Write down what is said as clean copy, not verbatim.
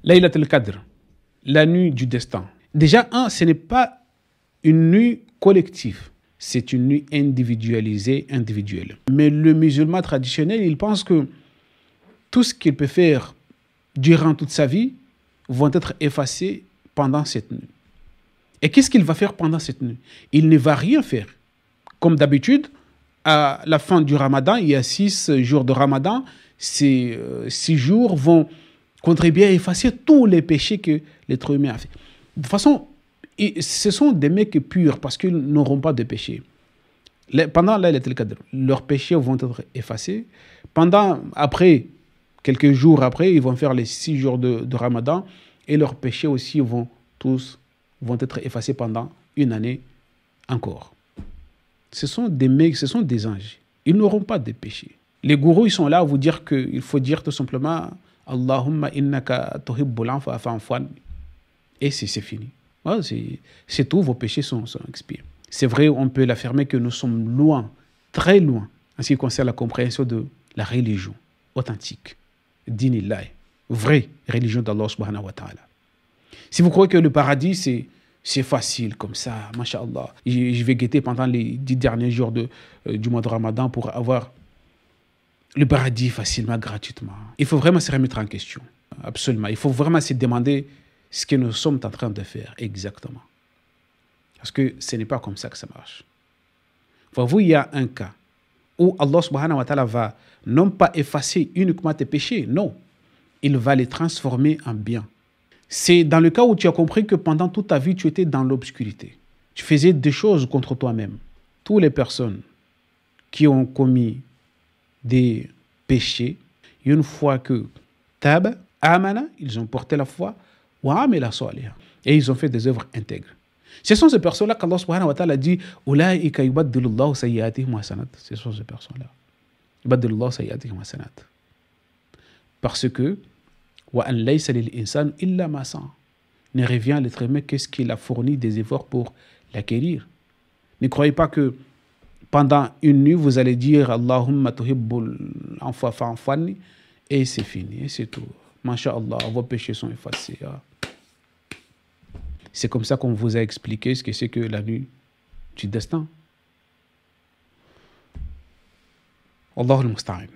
Laylat al-Qadr, la nuit du destin. Déjà, ce n'est pas une nuit collective, c'est une nuit individualisée, individuelle. Mais le musulman traditionnel, il pense que tout ce qu'il peut faire durant toute sa vie vont être effacés pendant cette nuit. Et qu'est-ce qu'il va faire pendant cette nuit? Il ne va rien faire. Comme d'habitude, à la fin du Ramadan, il y a 6 jours de Ramadan, ces 6 jours vont contribuer à effacer tous les péchés que l'être humain a fait. De toute façon, ce sont des mecs purs parce qu'ils n'auront pas de péché. Pendant Laylat al-Qadr, leurs péchés vont être effacés. Après, quelques jours après, ils vont faire les 6 jours de Ramadan et leurs péchés aussi vont être effacés pendant une année encore. Ce sont des mecs, ce sont des anges. Ils n'auront pas de péché. Les gourous, ils sont là à vous dire qu'il faut dire tout simplement Allahumma innaka tuhibbul afwa fa'fu anni. Et c'est fini. Ouais, c'est tout, vos péchés sont expiés. C'est vrai, on peut l'affirmer que nous sommes loin, très loin, en ce qui concerne la compréhension de la religion authentique, dinillah, vraie religion d'Allah subhanahu wa ta'ala. Si vous croyez que le paradis, c'est facile comme ça, masha'Allah, je vais guetter pendant les 10 derniers jours du mois de Ramadan pour avoir le paradis facilement, gratuitement. Il faut vraiment se remettre en question. Absolument. Il faut vraiment se demander ce que nous sommes en train de faire exactement. Parce que ce n'est pas comme ça que ça marche. Vous, il y a un cas où Allah subhanahu wa ta'ala va non pas effacer uniquement tes péchés, non. Il va les transformer en bien. C'est dans le cas où tu as compris que pendant toute ta vie, tu étais dans l'obscurité. Tu faisais des choses contre toi-même. Toutes les personnes qui ont commis des péchés, une fois que tab, amana, ils ont porté la foi, et ils ont fait des œuvres intègres. Ce sont ces personnes-là qu'Allah subhanahu wa ta'ala dit Ulaïka yubaddilullahu sayyiatihim hasanat. Ce sont ces personnes-là. Yubaddilullahu sayyiatihim hasanat. Parce que wa an laysa lil insan illa ma sa. Ne revient à l'être humain qu'est-ce qu'il a fourni des efforts pour l'acquérir. Ne croyez pas que pendant une nuit, vous allez dire Allahumma tuhibbul afwa fa'fu anni et c'est fini, et c'est tout. Masha'Allah, vos péchés sont effacés. C'est comme ça qu'on vous a expliqué ce que c'est que la nuit du destin. Allahu al-musta'an.